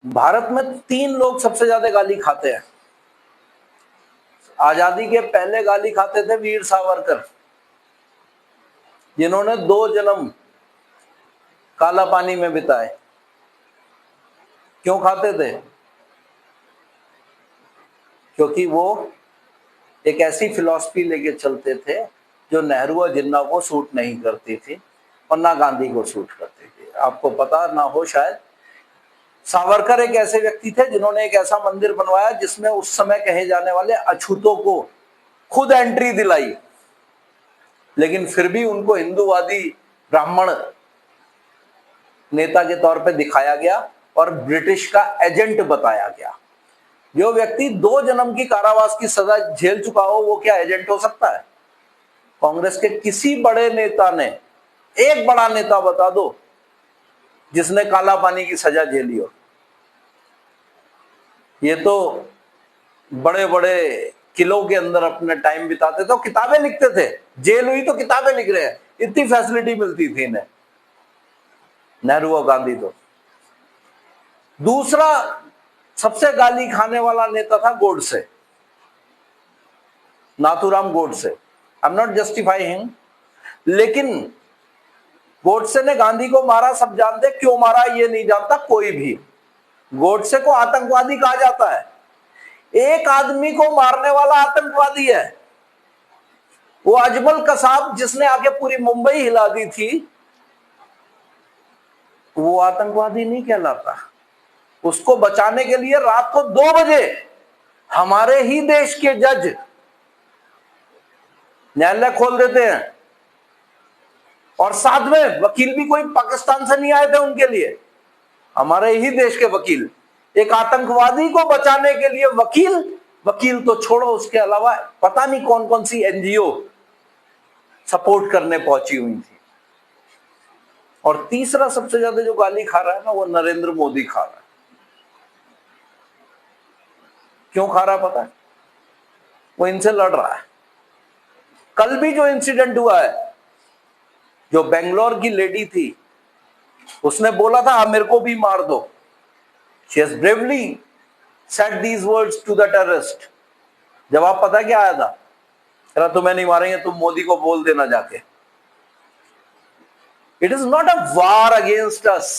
भारत में 3 लोग सबसे ज्यादा गाली खाते हैं। आजादी के पहले गाली खाते थे वीर सावरकर, जिन्होंने 2 जन्म काला पानी में बिताए। क्यों खाते थे? क्योंकि वो एक ऐसी फिलॉसफी लेके चलते थे जो नेहरू और जिन्ना को सूट नहीं करती थी और ना गांधी को सूट करती थी। आपको पता ना हो शायद, सावरकर एक ऐसे व्यक्ति थे जिन्होंने एक ऐसा मंदिर बनवाया जिसमें उस समय कहे जाने वाले अछूतों को खुद एंट्री दिलाई, लेकिन फिर भी उनको हिंदूवादी ब्राह्मण नेता के तौर पे दिखाया गया और ब्रिटिश का एजेंट बताया गया। जो व्यक्ति 2 जन्म की कारावास की सजा झेल चुका हो, वो क्या एजेंट हो सकता है? कांग्रेस के किसी बड़े नेता ने, एक बड़ा नेता बता दो जिसने काला पानी की सजा झेली हो। ये तो बड़े बड़े किलों के अंदर अपने टाइम बिताते थे, किताबें लिखते थे। जेल हुई तो किताबें लिख रहे हैं, इतनी फैसिलिटी मिलती थी इन्हें, नेहरू और गांधी तो। दूसरा सबसे गाली खाने वाला नेता था Godse, Nathuram Godse. I am not justifying, लेकिन गोडसे ने गांधी को मारा, सब जानते। क्यों मारा ये नहीं जानता कोई भी। गोडसे को आतंकवादी कहा जाता है। एक आदमी को मारने वाला आतंकवादी है। वो अजमल कसाब जिसने आके पूरी मुंबई हिला दी थी, वो आतंकवादी नहीं कहलाता। उसको बचाने के लिए रात को 2 बजे हमारे ही देश के जज न्यायालय खोल देते हैं, और साथ में वकील भी कोई पाकिस्तान से नहीं आए थे उनके लिए, हमारे ही देश के वकील। एक आतंकवादी को बचाने के लिए वकील तो छोड़ो, उसके अलावा पता नहीं कौन कौन सी एनजीओ सपोर्ट करने पहुंची हुई थी। और तीसरा सबसे ज्यादा जो गाली खा रहा है ना, वो नरेंद्र मोदी खा रहा है। क्यों खा रहा है पता है? वो इनसे लड़ रहा है। कल भी जो इंसिडेंट हुआ है, जो बेंगलोर की लेडी थी, उसने बोला था आप मेरे को भी मार दो। She has bravely said these words to the terrorist. जवाब पता क्या आया था? अरे तुम्हें नहीं मारेंगे, तुम मोदी को बोल देना जाके। It is not a war against us.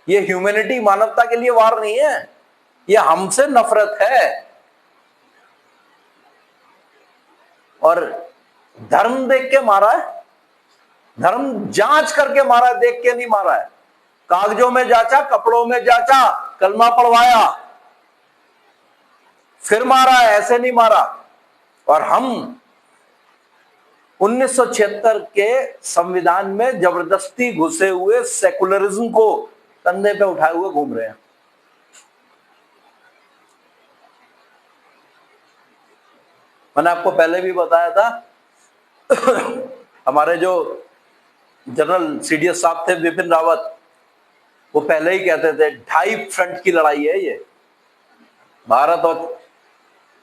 ये ह्यूमैनिटी, मानवता के लिए वार नहीं है, ये हमसे नफरत है। और धर्म देख के मारा है, धर्म जांच करके मारा है, देख के नहीं मारा है। कागजों में जांचा, कपड़ों में जांचा, कलमा पढ़वाया, फिर मारा है, ऐसे नहीं मारा। और हम 1976 के संविधान में जबरदस्ती घुसे हुए सेकुलरिज्म को कंधे पे उठाए हुए घूम रहे हैं। मैंने आपको पहले भी बताया था, हमारे जो जनरल सीडीएस साहब थे विपिन रावत, वो पहले ही कहते थे 2.5 फ्रंट की लड़ाई है ये। भारत और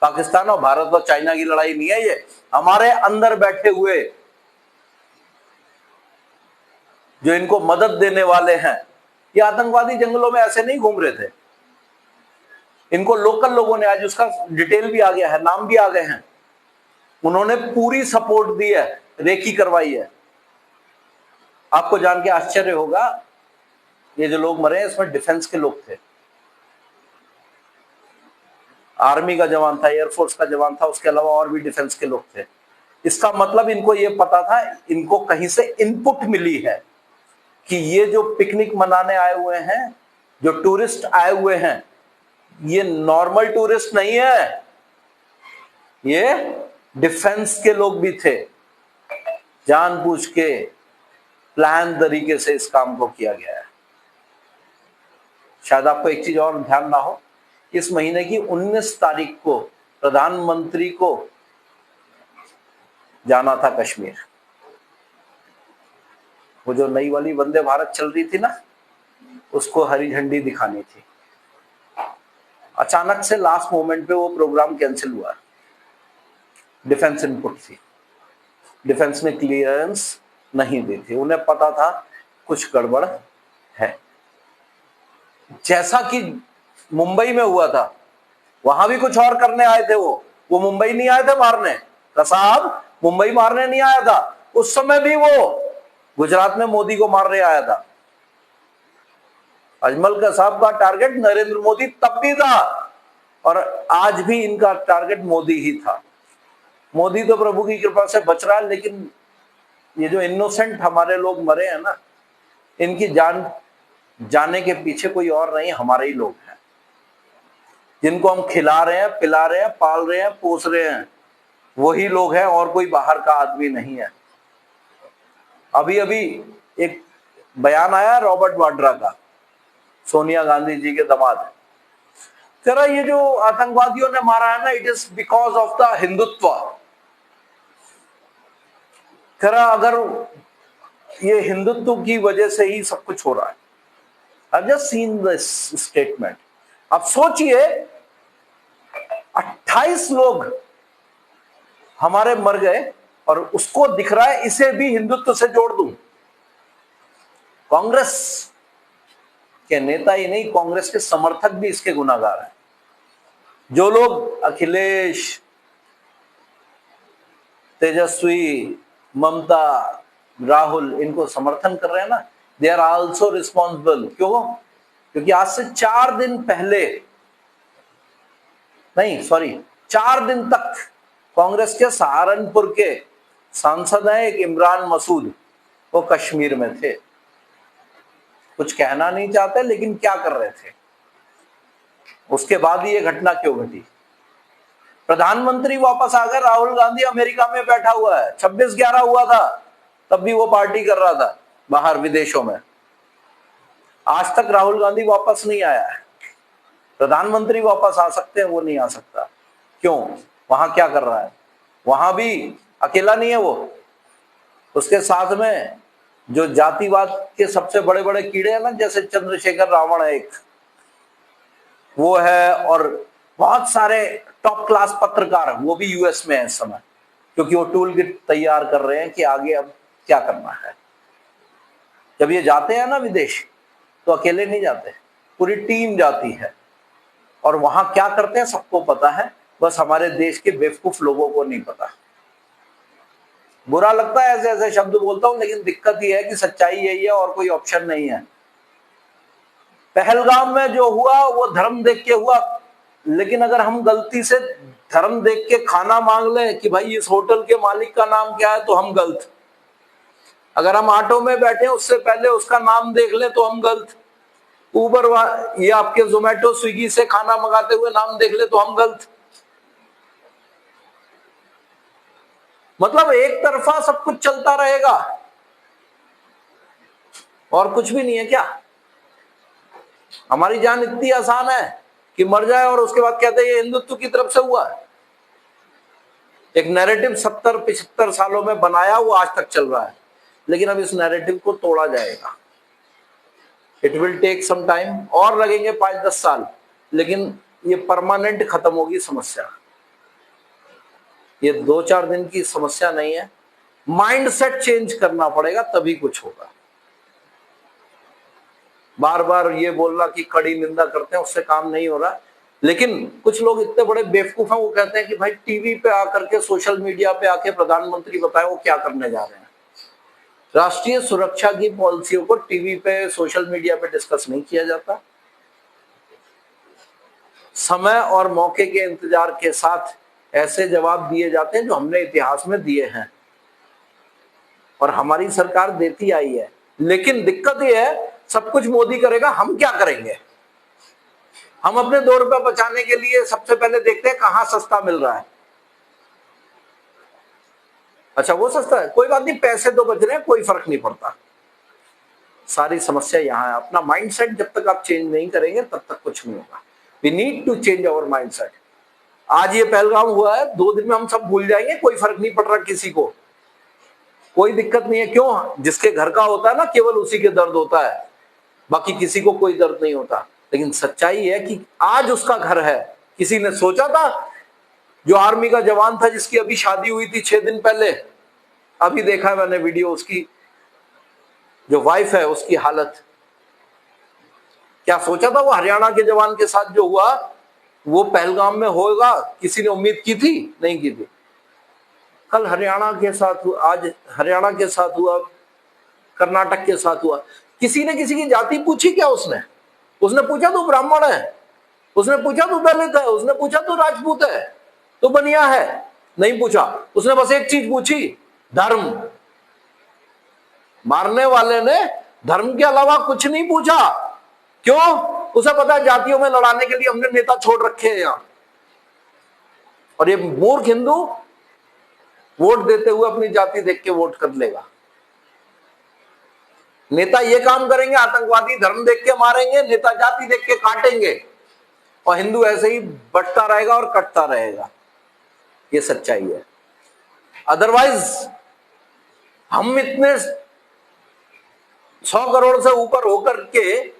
पाकिस्तान और भारत और चाइना की लड़ाई नहीं है ये। हमारे अंदर बैठे हुए जो इनको मदद देने वाले हैं, ये आतंकवादी जंगलों में ऐसे नहीं घूम रहे थे। इनको लोकल लोगों ने, आज उसका डिटेल भी आ गया है, नाम भी आ गए हैं, उन्होंने पूरी सपोर्ट दी है, रेकी करवाई है। आपको जान के आश्चर्य होगा, ये जो लोग मरे हैं इसमें डिफेंस के लोग थे। आर्मी का जवान था, एयरफोर्स का जवान था, उसके अलावा और भी डिफेंस के लोग थे। इसका मतलब इनको ये पता था, इनको कहीं से इनपुट मिली है कि ये जो पिकनिक मनाने आए हुए हैं, जो टूरिस्ट आए हुए हैं, ये नॉर्मल टूरिस्ट नहीं है, ये डिफेंस के लोग भी थे। जानबूझ के प्लान तरीके से इस काम को किया गया है। शायद आपको एक चीज और ध्यान ना हो, इस महीने की 19 तारीख को प्रधानमंत्री को जाना था कश्मीर। वो जो नई वाली वंदे भारत चल रही थी ना, उसको हरी झंडी दिखानी थी। अचानक से लास्ट मोमेंट पे वो प्रोग्राम कैंसिल हुआ। डिफेंस इनपुट थी, डिफेंस ने क्लियरेंस नहीं दी थी, उन्हें पता था कुछ गड़बड़ है। जैसा कि मुंबई में हुआ था, वहां भी कुछ और करने आए थे। वो मुंबई नहीं आए थे मारने का साहब, मुंबई मारने नहीं आया था। उस समय भी वो गुजरात में मोदी को मारने आया था। अजमल का साहब का टारगेट नरेंद्र मोदी तब भी था और आज भी इनका टारगेट मोदी ही था। मोदी तो प्रभु की कृपा से बच रहा है, लेकिन ये जो इनोसेंट हमारे लोग मरे हैं ना, इनकी जान जाने के पीछे कोई और नहीं, हमारे ही लोग हैं, जिनको हम खिला रहे हैं, पिला रहे हैं, पाल रहे हैं, पोस रहे हैं, वही लोग हैं और कोई बाहर का आदमी नहीं है। अभी अभी एक बयान आया रॉबर्ट वाड्रा का, सोनिया गांधी जी के दामाद, कह रहा ये जो आतंकवादियों ने मारा है ना, it is because of the Hindutva. कह रहा अगर ये हिंदुत्व की वजह से ही सब कुछ हो रहा है। I've just seen this statement. अब सोचिए 28 लोग हमारे मर गए और उसको दिख रहा है इसे भी हिंदुत्व से जोड़ दूं। कांग्रेस के नेता ही नहीं, कांग्रेस के समर्थक भी इसके गुनाहगार हैं। जो लोग अखिलेश, तेजस्वी, ममता, राहुल इनको समर्थन कर रहे हैं ना, दे आर ऑल्सो रिस्पॉन्सिबल। क्यों? क्योंकि आज से 4 दिन पहले, नहीं सॉरी 4 दिन तक कांग्रेस के सहारनपुर के सांसद हैं एक इमरान मसूद, वो कश्मीर में थे। कुछ कहना नहीं चाहते, लेकिन क्या कर रहे थे? उसके बाद ही ये घटना क्यों घटी? प्रधानमंत्री वापस आ गए, राहुल गांधी अमेरिका में बैठा हुआ है। 26/11 हुआ था, तब भी वो पार्टी कर रहा था बाहर विदेशों में। आज तक राहुल गांधी वापस नहीं आया है। प्रधानमंत्री वापस आ सकते हैं, वो नहीं आ सकता। क्यों? वहां क्या कर रहा है? वहां भी अकेला नहीं है वो, उसके साथ में जो जातिवाद के सबसे बड़े बड़े कीड़े हैं ना, जैसे चंद्रशेखर रावण है एक, वो है, और बहुत सारे टॉप क्लास पत्रकार, वो भी यूएस में है इस समय, क्योंकि वो टूल किट तैयार कर रहे हैं कि आगे अब क्या करना है। जब ये जाते हैं ना विदेश, तो अकेले नहीं जाते, पूरी टीम जाती है और वहां क्या करते हैं सबको पता है, बस हमारे देश के बेवकूफ लोगों को नहीं पता। बुरा लगता है ऐसे ऐसे शब्द बोलता हूं, लेकिन दिक्कत यह है कि सच्चाई यही है और कोई ऑप्शन नहीं है। पहलगाम में जो हुआ वो धर्म देख के हुआ, लेकिन अगर हम गलती से धर्म देख के खाना मांग लें कि भाई इस होटल के मालिक का नाम क्या है, तो हम गलत। अगर हम ऑटो में बैठे उससे पहले उसका नाम देख ले तो हम गलत। उबर ये आपके जोमेटो स्विगी से खाना मंगाते हुए नाम देख ले तो हम गलत। मतलब एक तरफा सब कुछ चलता रहेगा और कुछ भी नहीं है क्या? हमारी जान इतनी आसान है कि मर जाए और उसके बाद कहते हैं ये हिंदुत्व की तरफ से हुआ है। एक नैरेटिव 70-75 सालों में बनाया, वो आज तक चल रहा है, लेकिन अब इस नैरेटिव को तोड़ा जाएगा। It will take some time, और लगेंगे 5-10 साल, लेकिन ये परमानेंट खत्म होगी समस्या। ये 2-4 दिन की समस्या नहीं है। माइंडसेट चेंज करना पड़ेगा, तभी कुछ होगा। बार बार ये बोलना कि कड़ी निंदा करते हैं, उससे काम नहीं हो रहा। लेकिन कुछ लोग इतने बड़े बेवकूफ हैं, वो कहते हैं कि भाई टीवी पे आकर के, सोशल मीडिया पे आके प्रधानमंत्री बताए वो क्या करने जा रहे हैं। राष्ट्रीय सुरक्षा की पॉलिसियों को टीवी पे, सोशल मीडिया पे डिस्कस नहीं किया जाता। समय और मौके के इंतजार के साथ ऐसे जवाब दिए जाते हैं जो हमने इतिहास में दिए हैं और हमारी सरकार देती आई है। लेकिन दिक्कत यह है, सब कुछ मोदी करेगा, हम क्या करेंगे? हम अपने 2 रुपए बचाने के लिए सबसे पहले देखते हैं कहां सस्ता मिल रहा है। अच्छा वो सस्ता है, कोई बात नहीं, पैसे तो बच रहे हैं, कोई फर्क नहीं पड़ता। सारी समस्या यहां है। अपना माइंडसेट जब तक आप चेंज नहीं करेंगे तब तक कुछ नहीं होगा। We need to change our mindset. आज ये पहलगाम हुआ है, 2 दिन में हम सब भूल जाएंगे, कोई फर्क नहीं पड़ रहा किसी को, कोई दिक्कत नहीं है। क्यों? जिसके घर का होता है ना, केवल उसी के दर्द होता है, बाकी किसी को कोई दर्द नहीं होता। लेकिन सच्चाई है कि आज उसका घर है। किसी ने सोचा था? जो आर्मी का जवान था जिसकी अभी शादी हुई थी 6 दिन पहले, अभी देखा है मैंने वीडियो, उसकी जो वाइफ है उसकी हालत क्या सोचा था वो हरियाणा के जवान के साथ जो हुआ वो पहलगाम में होगा? किसी ने उम्मीद की थी? नहीं की थी। कल हरियाणा के साथ हुआ, आज हरियाणा के साथ हुआ, कर्नाटक के साथ हुआ। किसी ने किसी की जाति पूछी क्या? उसने पूछा तू ब्राह्मण है, उसने पूछा तू दलित है, उसने पूछा तू राजपूत है, तू बनिया है? नहीं पूछा। उसने बस एक चीज पूछी, धर्म। मारने वाले ने धर्म के अलावा कुछ नहीं पूछा। क्यों? उसे पता है जातियों में लड़ाने के लिए हमने नेता छोड़ रखे हैं यहां। और ये मूर्ख हिंदू वोट देते हुए अपनी जाति देख के वोट कर लेगा। नेता ये काम करेंगे, आतंकवादी धर्म देख के मारेंगे, नेता जाति देख के काटेंगे, और हिंदू ऐसे ही बढ़ता रहेगा और कटता रहेगा। ये सच्चाई है। अदरवाइज हम इतने 100 करोड़ से ऊपर होकर के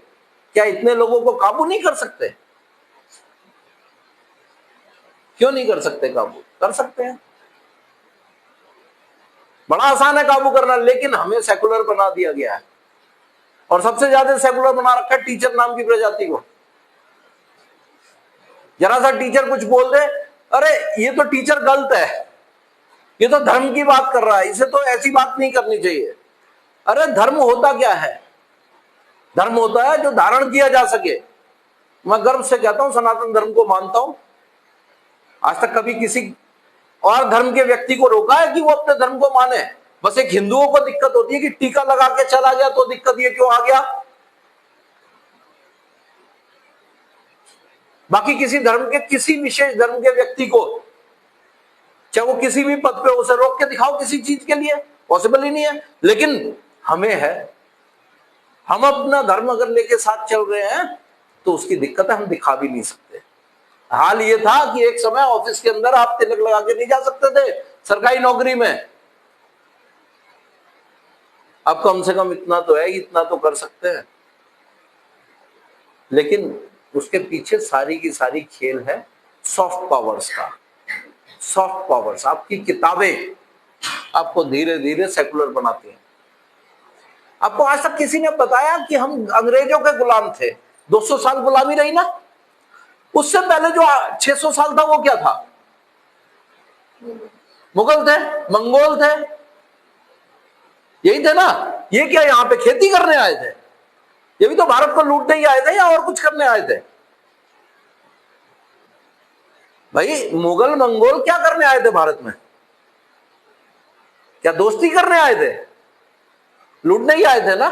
क्या इतने लोगों को काबू नहीं कर सकते? क्यों नहीं कर सकते काबू? कर सकते हैं। बड़ा आसान है काबू करना, लेकिन हमें सेकुलर बना दिया गया है। और सबसे ज्यादा सेकुलर बना रखा है टीचर नाम की प्रजाति को। जरा सा टीचर कुछ बोल दे, अरे ये तो टीचर गलत है, ये तो धर्म की बात कर रहा है, इसे तो ऐसी बात नहीं करनी चाहिए। अरे धर्म होता क्या है? धर्म होता है जो धारण किया जा सके। मैं गर्व से कहता हूं सनातन धर्म को मानता हूं। आज तक कभी किसी और धर्म के व्यक्ति को रोका है कि वो अपने धर्म को माने? बस एक हिंदुओं को दिक्कत होती है कि टीका लगा के चला गया तो दिक्कत ये क्यों आ गया। बाकी किसी धर्म के, किसी विशेष धर्म के व्यक्ति को, चाहे वो किसी भी पद पे, उसे रोक के दिखाओ किसी चीज के लिए, पॉसिबल ही नहीं है। लेकिन हमें है, हम अपना धर्म अगर लेके साथ चल रहे हैं तो उसकी दिक्कत है, हम दिखा भी नहीं सकते। हाल ये था कि एक समय ऑफिस के अंदर आप तिलक लगा के नहीं जा सकते थे सरकारी नौकरी में। अब कम से कम इतना तो है, इतना तो कर सकते हैं। लेकिन उसके पीछे सारी की सारी खेल है सॉफ्ट पावर्स का। सॉफ्ट पावर्स, आपकी किताबें आपको धीरे धीरे सेकुलर बनाती हैं। आपको आज तक किसी ने बताया कि हम अंग्रेजों के गुलाम थे? 200 साल गुलामी रही ना। उससे पहले जो 600 साल था वो क्या था? मुगल थे, मंगोल थे, यही थे ना। ये क्या यहां पे खेती करने आए थे? ये भी तो भारत को लूटने ही आए थे या और कुछ करने आए थे? भाई मुगल मंगोल क्या करने आए थे भारत में? क्या दोस्ती करने आए थे? लूटने ही आए थे ना।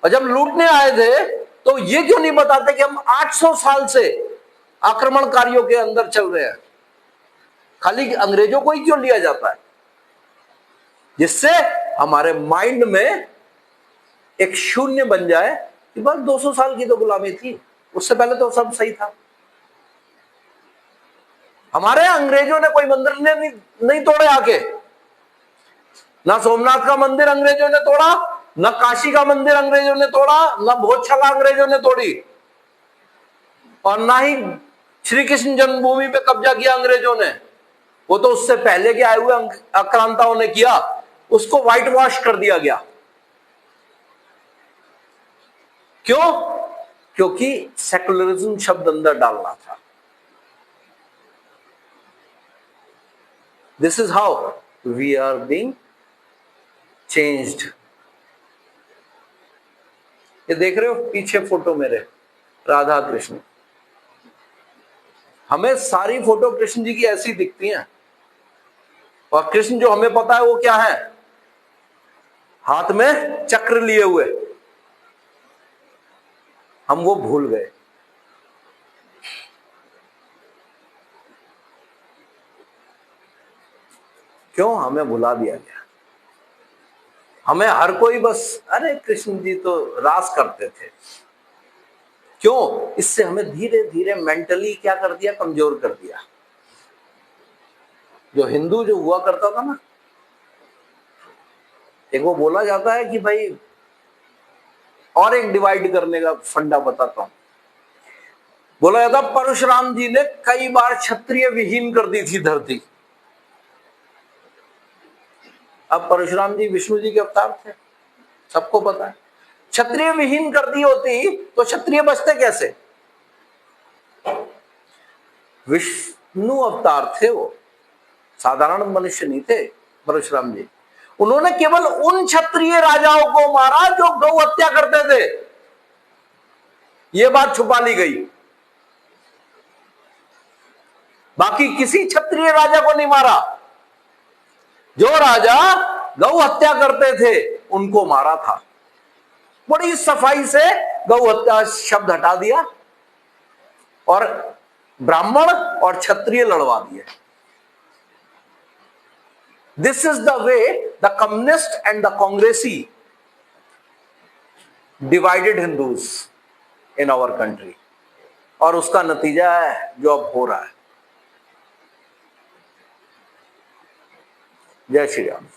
और जब लूटने आए थे तो ये क्यों नहीं बताते कि हम 800 साल से आक्रमणकारियों के अंदर चल रहे हैं? खाली अंग्रेजों को ही क्यों लिया जाता है? जिससे हमारे माइंड में एक शून्य बन जाए कि बस 200 साल की तो गुलामी थी, उससे पहले तो सब सही था। हमारे अंग्रेजों ने कोई मंदिर ने नहीं तोड़े आके। ना सोमनाथ का मंदिर अंग्रेजों ने तोड़ा, ना काशी का मंदिर अंग्रेजों ने तोड़ा, ना भोजशाला अंग्रेजों ने तोड़ी, और ना ही श्री कृष्ण जन्मभूमि पे कब्जा किया अंग्रेजों ने। वो तो उससे पहले के आए हुए आक्रांताओं ने किया, उसको व्हाइट वॉश कर दिया गया। क्यों? क्योंकि सेकुलरिज्म शब्द अंदर डालना था। This is how we are being changed. ये देख रहे हो पीछे फोटो मेरे, राधा कृष्ण। हमें सारी फोटो कृष्ण जी की ऐसी दिखती हैं, और कृष्ण जो हमें पता है वो क्या है? हाथ में चक्र लिए हुए। हम वो भूल गए। क्यों? हमें भुला दिया गया। हमें हर कोई बस अरे कृष्ण जी तो रास करते थे। क्यों? इससे हमें धीरे धीरे मेंटली क्या कर दिया? कमजोर कर दिया। जो हिंदू जो हुआ करता था ना, एक वो बोला जाता है कि भाई, और एक डिवाइड करने का फंडा बताता हूं। बोला जाता परशुराम जी ने कई बार क्षत्रिय विहीन कर दी थी धरती। अब परशुराम जी विष्णु जी के अवतार थे, सबको पता है। क्षत्रिय विहीन कर दी होती तो क्षत्रिय बचते कैसे? विष्णु अवतार थे वो, साधारण मनुष्य नहीं थे परशुराम जी। उन्होंने केवल उन क्षत्रिय राजाओं को मारा जो गौ हत्या करते थे, यह बात छुपा ली गई। बाकी किसी क्षत्रिय राजा को नहीं मारा। जो राजा गौ हत्या करते थे उनको मारा था। बड़ी सफाई से गौ हत्या शब्द हटा दिया और ब्राह्मण और क्षत्रिय लड़वा दिए। This is the way the communist and the कांग्रेसी divided Hindus in our country, और उसका नतीजा है जो अब हो रहा है। जय श्री राम।